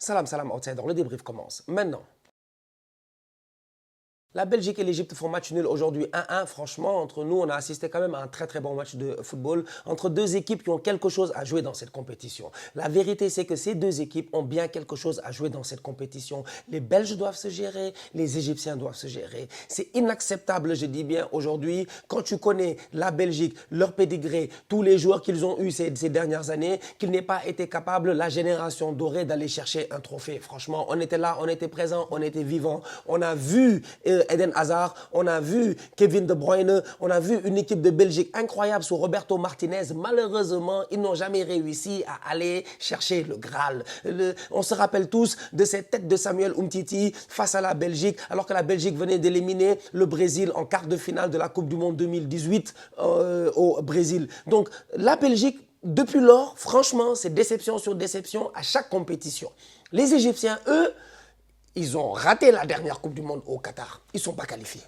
Salam, salam, outsider. Le débrief commence. Maintenant, la Belgique et l'Égypte font match nul aujourd'hui 1-1. Franchement, entre nous, on a assisté quand même à un très très bon match de football entre deux équipes qui ont quelque chose à jouer dans cette compétition. La vérité, c'est que ces deux équipes ont bien quelque chose à jouer dans cette compétition. Les Belges doivent se gérer, les Égyptiens doivent se gérer. C'est inacceptable, je dis bien aujourd'hui, quand tu connais la Belgique, leur pédigré, tous les joueurs qu'ils ont eus ces dernières années, qu'ils n'aient pas été capables, la génération dorée, d'aller chercher un trophée. Franchement, on était là, on était présent, on était vivant. On a vu Eden Hazard, on a vu Kevin De Bruyne, on a vu une équipe de Belgique incroyable sous Roberto Martinez. Malheureusement, ils n'ont jamais réussi à aller chercher le Graal. On se rappelle tous de cette tête de Samuel Umtiti face à la Belgique, alors que la Belgique venait d'éliminer le Brésil en quart de finale de la Coupe du Monde 2018 au Brésil. Donc la Belgique, depuis lors, franchement, c'est déception sur déception à chaque compétition. Les Égyptiens, eux, ils ont raté la dernière Coupe du Monde au Qatar. Ils ne sont pas qualifiés.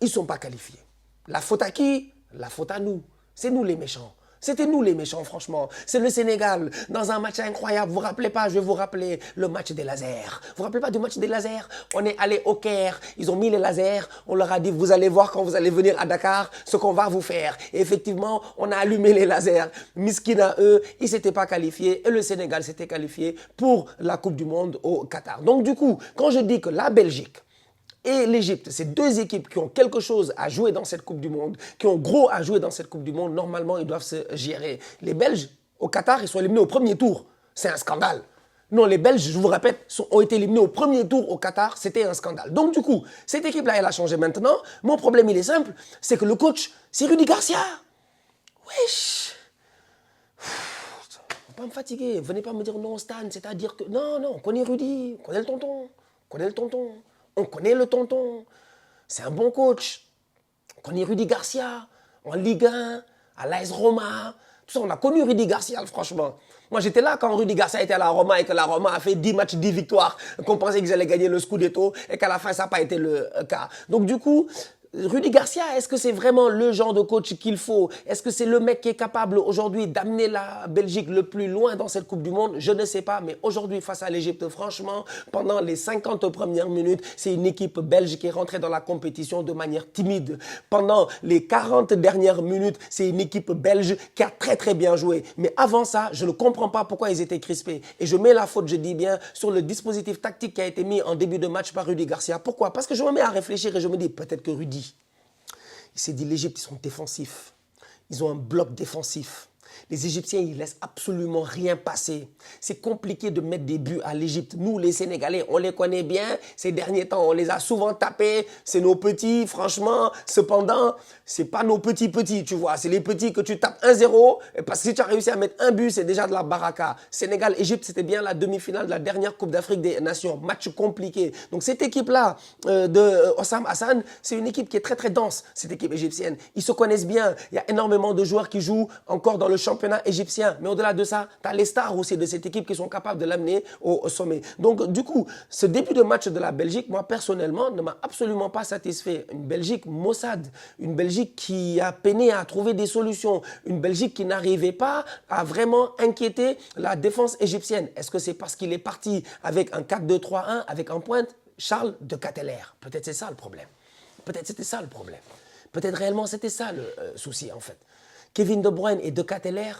Ils ne sont pas qualifiés. La faute à qui? La faute à nous. C'est nous les méchants. C'était nous les méchants, franchement. C'est le Sénégal, dans un match incroyable. Vous ne vous rappelez pas, je vais vous rappeler le match des lasers. Vous ne vous rappelez pas du match des lasers? On est allé au Caire, ils ont mis les lasers. On leur a dit, vous allez voir quand vous allez venir à Dakar, ce qu'on va vous faire. Et effectivement, on a allumé les lasers. Miskin à eux, ils ne s'étaient pas qualifiés. Et le Sénégal s'était qualifié pour la Coupe du Monde au Qatar. Donc du coup, quand je dis que la Belgique et l'Égypte, c'est deux équipes qui ont quelque chose à jouer dans cette Coupe du Monde, qui ont gros à jouer dans cette Coupe du Monde. Normalement, ils doivent se gérer. Les Belges, au Qatar, ils sont éliminés au premier tour. C'est un scandale. Non, les Belges, je vous répète, ont été éliminés au premier tour au Qatar. C'était un scandale. Donc, du coup, cette équipe-là, elle a changé maintenant. Mon problème, il est simple. C'est que le coach, c'est Rudy Garcia. Wesh. Faut pas me fatiguer. Venez pas me dire non, Stan. C'est-à-dire que... Non, on connaît Rudy. On connaît le tonton. On connaît le tonton, c'est un bon coach. On connaît Rudy Garcia en Ligue 1, à l'AS Roma. Tout ça, on a connu Rudy Garcia, franchement. Moi, j'étais là quand Rudy Garcia était à la Roma et que la Roma a fait 10 matchs, 10 victoires, qu'on pensait qu'ils allaient gagner le Scudetto et qu'à la fin, ça n'a pas été le cas. Donc, du coup, Rudy Garcia, est-ce que c'est vraiment le genre de coach qu'il faut? Est-ce que c'est le mec qui est capable aujourd'hui d'amener la Belgique le plus loin dans cette Coupe du Monde? Je ne sais pas, mais aujourd'hui face à l'Égypte, franchement, pendant les 50 premières minutes, c'est une équipe belge qui est rentrée dans la compétition de manière timide. Pendant les 40 dernières minutes, c'est une équipe belge qui a très très bien joué. Mais avant ça, je ne comprends pas pourquoi ils étaient crispés. Et je mets la faute, je dis bien, sur le dispositif tactique qui a été mis en début de match par Rudy Garcia. Pourquoi? Parce que je me mets à réfléchir et je me dis peut-être que Rudy, il s'est dit, l'Égypte, ils sont défensifs. Ils ont un bloc défensif. Les Égyptiens, ils ne laissent absolument rien passer. C'est compliqué de mettre des buts à l'Égypte. Nous, les Sénégalais, on les connaît bien. Ces derniers temps, on les a souvent tapés. C'est nos petits, franchement. Cependant, ce n'est pas nos petits, tu vois. C'est les petits que tu tapes 1-0. Parce que si tu as réussi à mettre un but, c'est déjà de la baraka. Sénégal-Égypte, c'était bien la demi-finale de la dernière Coupe d'Afrique des Nations. Match compliqué. Donc, cette équipe-là de Hossam Hassan, c'est une équipe qui est très, très dense, cette équipe égyptienne. Ils se connaissent bien. Il y a énormément de joueurs qui jouent encore dans le championnat égyptien. Mais au-delà de ça, tu as les stars aussi de cette équipe qui sont capables de l'amener au sommet. Donc, du coup, ce début de match de la Belgique, moi, personnellement, ne m'a absolument pas satisfait. Une Belgique maussade, une Belgique qui a peiné à trouver des solutions, une Belgique qui n'arrivait pas à vraiment inquiéter la défense égyptienne. Est-ce que c'est parce qu'il est parti avec un 4-2-3-1, avec en pointe Charles de Ketteler? Peut-être c'est ça le problème. Peut-être c'était ça le problème. Peut-être réellement c'était ça le souci en fait. Kevin De Bruyne et De Ketteler,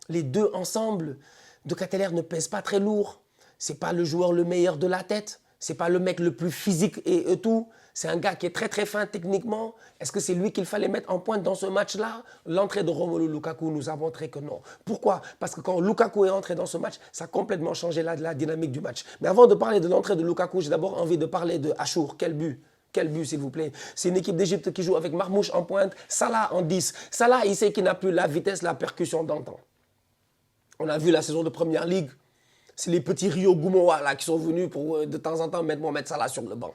les deux ensemble, De Ketteler ne pèse pas très lourd. C'est pas le joueur le meilleur de la tête. C'est pas le mec le plus physique et tout. C'est un gars qui est très très fin techniquement. Est-ce que c'est lui qu'il fallait mettre en pointe dans ce match-là? L'entrée de Romelu Lukaku nous a montré que non. Pourquoi? Parce que quand Lukaku est entré dans ce match, ça a complètement changé la dynamique du match. Mais avant de parler de l'entrée de Lukaku, j'ai d'abord envie de parler de Achour. Quel but! Quel but, s'il vous plaît. C'est une équipe d'Égypte qui joue avec Marmouche en pointe, Salah en 10. Salah, il sait qu'il n'a plus la vitesse, la percussion d'antan. On a vu la saison de Première Ligue. C'est les petits Rio Goumoa là, qui sont venus pour de temps en temps mettre Mohamed Salah sur le banc.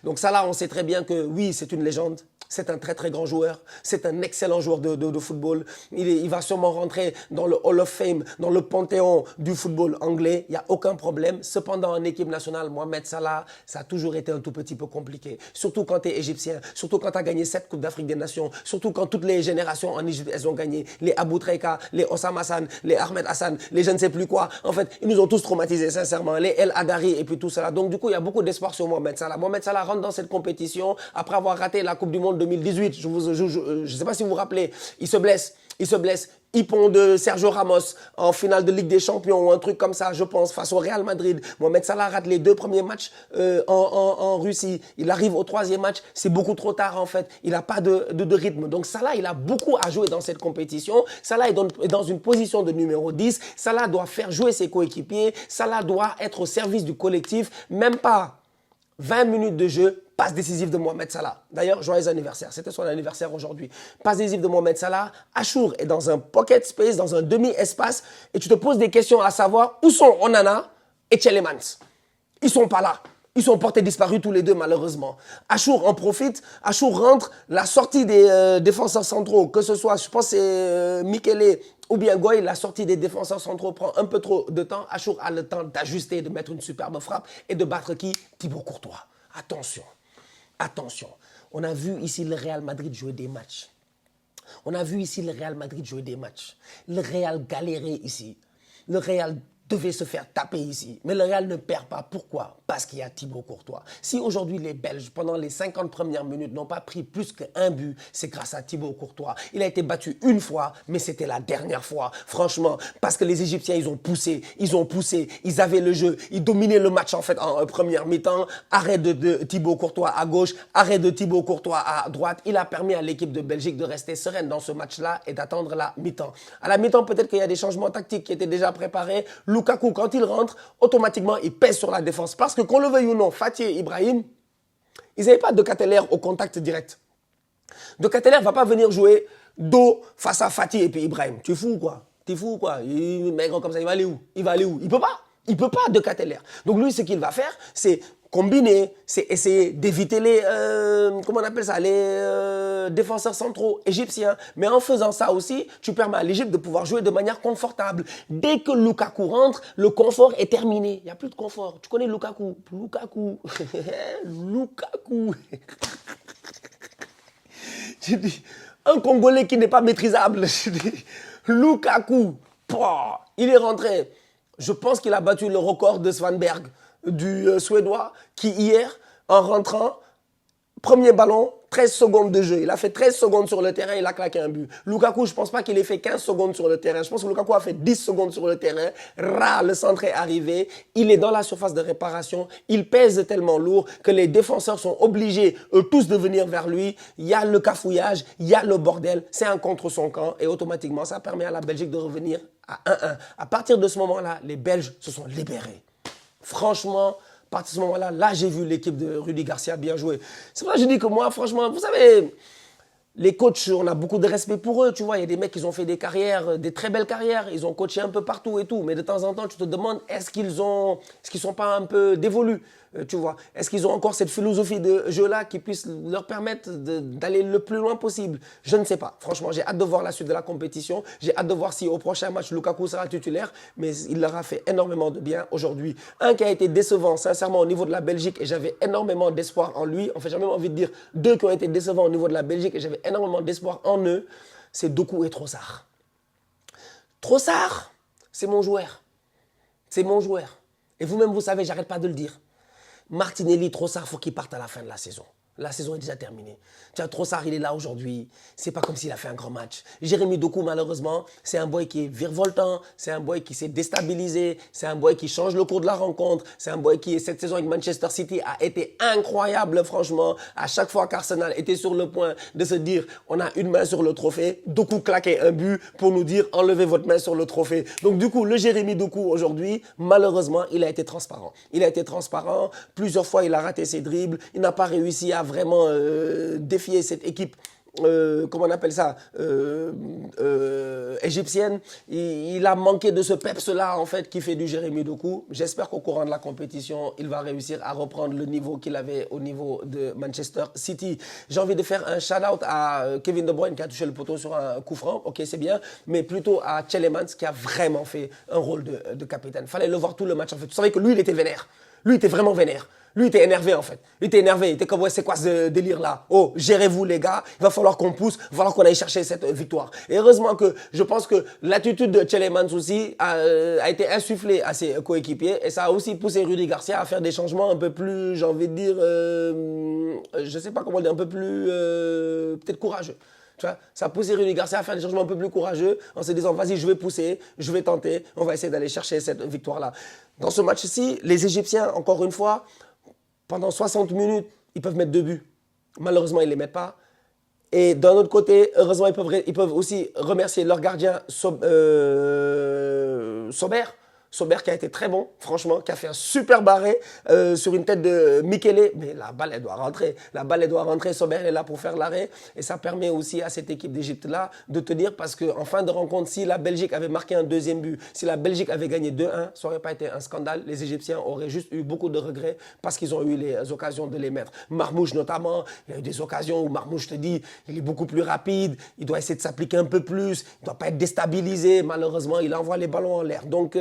Donc Salah, on sait très bien que oui, c'est une légende. c'est un très très grand joueur, c'est un excellent joueur de football. Il va sûrement rentrer dans le Hall of Fame, dans le panthéon du football anglais, il n'y a aucun problème. Cependant, en équipe nationale, Mohamed Salah, ça a toujours été un tout petit peu compliqué. Surtout quand tu es égyptien, surtout quand tu as gagné 7 Coupes d'Afrique des Nations, surtout quand toutes les générations en Égypte, elles ont gagné. Les Abou Treika, les Osam Hassan, les Ahmed Hassan, les je ne sais plus quoi. En fait, ils nous ont tous traumatisés, sincèrement. Les El Hadari et puis tout cela. Donc, du coup, il y a beaucoup d'espoir sur Mohamed Salah. Mohamed Salah rentre dans cette compétition après avoir raté la Coupe du Monde 2018. Je ne sais pas si vous vous rappelez. Il se blesse. Il pond de Sergio Ramos en finale de Ligue des Champions ou un truc comme ça, je pense, face au Real Madrid. Mohamed Salah rate les 2 premiers matchs en Russie. Il arrive au 3e match, c'est beaucoup trop tard en fait. Il n'a pas de rythme. Donc Salah, il a beaucoup à jouer dans cette compétition. Salah est dans une position de numéro 10. Salah doit faire jouer ses coéquipiers. Salah doit être au service du collectif. Même pas 20 minutes de jeu, passe décisive de Mohamed Salah. D'ailleurs, joyeux anniversaire. C'était son anniversaire aujourd'hui. Passe décisive de Mohamed Salah. Achour est dans un pocket space, dans un demi-espace. Et tu te poses des questions à savoir où sont Onana et Tielemans. Ils sont pas là. Ils sont portés disparus tous les deux, malheureusement. Achour en profite. Achour rentre. La sortie des défenseurs centraux, que ce soit, je pense, c'est Michele ou bien Goy, la sortie des défenseurs centraux prend un peu trop de temps. Achour a le temps d'ajuster, de mettre une superbe frappe et de battre qui? Thibaut Courtois. Attention. Attention, on a vu ici le Real Madrid jouer des matchs. Le Real galérait ici. Le Real devait se faire taper ici. Mais le Real ne perd pas. Pourquoi? Parce qu'il y a Thibaut Courtois. Si aujourd'hui les Belges, pendant les 50 premières minutes, n'ont pas pris plus qu'un but, c'est grâce à Thibaut Courtois. Il a été battu une fois, mais c'était la dernière fois. Franchement, parce que les Égyptiens, ils ont poussé, ils avaient le jeu, ils dominaient le match en fait en première mi-temps. Arrêt de Thibaut Courtois à gauche, arrêt de Thibaut Courtois à droite. Il a permis à l'équipe de Belgique de rester sereine dans ce match-là et d'attendre la mi-temps. À la mi-temps, peut-être qu'il y a des changements tactiques qui étaient déjà préparés. Lukaku, quand il rentre, automatiquement, il pèse sur la défense. Parce que qu'on le veuille ou non, Fatih et Ibrahim, ils n'avaient pas de Catellaire au contact direct. De Catellaire ne va pas venir jouer dos face à Fatih et puis Ibrahim. Tu es fou ou quoi? Maigre comme ça, il va aller où? Il peut pas. Il peut pas de Catellaire. Donc lui, ce qu'il va faire, c'est combiner, c'est essayer d'éviter les, les défenseurs centraux égyptiens. Mais en faisant ça aussi, tu permets à l'Égypte de pouvoir jouer de manière confortable. Dès que Lukaku rentre, le confort est terminé. Il n'y a plus de confort. Tu connais Lukaku. Lukaku. Je dis, un Congolais qui n'est pas maîtrisable. Je dis, Lukaku. Il est rentré. Je pense qu'il a battu le record de Svanberg, du Suédois, qui hier, en rentrant, premier ballon, 13 secondes de jeu. Il a fait 13 secondes sur le terrain, il a claqué un but. Lukaku, je ne pense pas qu'il ait fait 15 secondes sur le terrain. Je pense que Lukaku a fait 10 secondes sur le terrain. Le centre est arrivé. Il est dans la surface de réparation. Il pèse tellement lourd que les défenseurs sont obligés, eux tous, de venir vers lui. Il y a le cafouillage, il y a le bordel. C'est un contre son camp et automatiquement, ça permet à la Belgique de revenir à 1-1. À partir de ce moment-là, les Belges se sont libérés. Franchement, à partir de ce moment-là, là, j'ai vu l'équipe de Rudy Garcia bien jouer. C'est pour ça que je dis que moi, franchement, vous savez, les coachs, on a beaucoup de respect pour eux, tu vois. Il y a des mecs qui ont fait des carrières, des très belles carrières. Ils ont coaché un peu partout et tout. Mais de temps en temps, tu te demandes, est-ce qu'ils sont pas un peu dévolus, tu vois. Est-ce qu'ils ont encore cette philosophie de jeu-là qui puisse leur permettre d'aller le plus loin possible? Je ne sais pas. Franchement, j'ai hâte de voir la suite de la compétition. J'ai hâte de voir si au prochain match, Lukaku sera titulaire. Mais il leur a fait énormément de bien aujourd'hui. Un qui a été décevant, sincèrement, au niveau de la Belgique. Et j'avais énormément d'espoir en lui. En fait, j'ai même envie de dire 2 qui ont été décevants au niveau de la Belgique. Et j'avais énormément d'espoir en eux. C'est Doku et Trossard. Trossard, c'est mon joueur. C'est mon joueur. Et vous-même, vous savez, j'arrête pas de le dire. Martinelli, Trossard, il faut qu'il parte à la fin de la saison. La saison est déjà terminée. Tu vois, Trossard, il est là aujourd'hui. C'est pas comme s'il a fait un grand match. Jérémy Doku, malheureusement, c'est un boy qui est virevoltant. C'est un boy qui s'est déstabilisé. C'est un boy qui change le cours de la rencontre. C'est un boy qui, cette saison avec Manchester City, a été incroyable, franchement. À chaque fois qu'Arsenal était sur le point de se dire, on a une main sur le trophée, Doku claquait un but pour nous dire, enlevez votre main sur le trophée. Donc, du coup, le Jérémy Doku, aujourd'hui, malheureusement, il a été transparent. Il a été transparent. Plusieurs fois, il a raté ses dribbles. Il n'a pas réussi à vraiment défier cette équipe comment on appelle ça, égyptienne. Il a manqué de ce peps-là, en fait, qui fait du Jérémy Doku. J'espère qu'au courant de la compétition, il va réussir à reprendre le niveau qu'il avait au niveau de Manchester City. J'ai envie de faire un shout-out à Kevin De Bruyne qui a touché le poteau sur un coup franc. Ok, c'est bien. Mais plutôt à Tielemans qui a vraiment fait un rôle de capitaine. Fallait le voir tout le match, en fait. Tu savais que lui, il était vénère. Lui, il était vraiment vénère. Lui, il était énervé, en fait. Il était énervé. Il était comme, ouais, c'est quoi ce délire-là? Oh, gérez-vous, les gars. Il va falloir qu'on pousse. Il va falloir qu'on aille chercher cette victoire. Et heureusement que je pense que l'attitude de Tielemans aussi a été insufflée à ses coéquipiers. Et ça a aussi poussé Rudy Garcia à faire des changements un peu plus, j'ai envie de dire, je sais pas comment dire, un peu plus, peut-être courageux. Tu vois, ça a poussé Rudy Garcia à faire des changements un peu plus courageux en se disant, vas-y, je vais pousser, je vais tenter, on va essayer d'aller chercher cette victoire-là. Dans ce match-ci, les Égyptiens, encore une fois, pendant 60 minutes, ils peuvent mettre 2 buts. Malheureusement, ils ne les mettent pas. Et d'un autre côté, heureusement, ils peuvent aussi remercier leur gardien Sober. Sober qui a été très bon, franchement, qui a fait un super barré sur une tête de Michele. Mais la balle, elle doit rentrer. La balle, elle doit rentrer. Sober est là pour faire l'arrêt. Et ça permet aussi à cette équipe d'Égypte-là de tenir parce qu'en fin de rencontre, si la Belgique avait marqué un deuxième but, si la Belgique avait gagné 2-1, ça n'aurait pas été un scandale. Les Égyptiens auraient juste eu beaucoup de regrets parce qu'ils ont eu les occasions de les mettre. Marmouche notamment, il y a eu des occasions où Marmouche te dit, il est beaucoup plus rapide, il doit essayer de s'appliquer un peu plus, il ne doit pas être déstabilisé. Malheureusement, il envoie les ballons en l'air. Donc,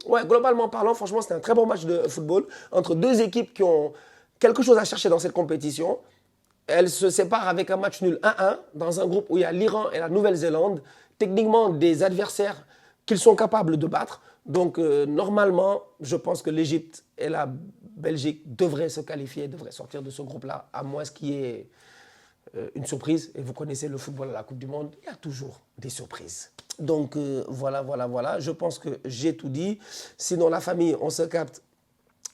ouais, globalement parlant, franchement, c'était un très bon match de football entre deux équipes qui ont quelque chose à chercher dans cette compétition. Elles se séparent avec un match nul 1-1 dans un groupe où il y a l'Iran et la Nouvelle-Zélande, techniquement des adversaires qu'ils sont capables de battre. Donc, normalement, je pense que l'Égypte et la Belgique devraient se qualifier, devraient sortir de ce groupe-là, à moins qu'il y ait une surprise. Et vous connaissez le football à la Coupe du Monde, il y a toujours des surprises. Donc voilà. Je pense que j'ai tout dit. Sinon, la famille, on se capte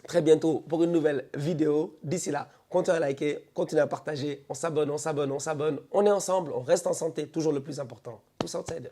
très bientôt pour une nouvelle vidéo. D'ici là, continuez à liker, continuez à partager. On s'abonne. On est ensemble, on reste en santé, toujours le plus important. Tous outsiders.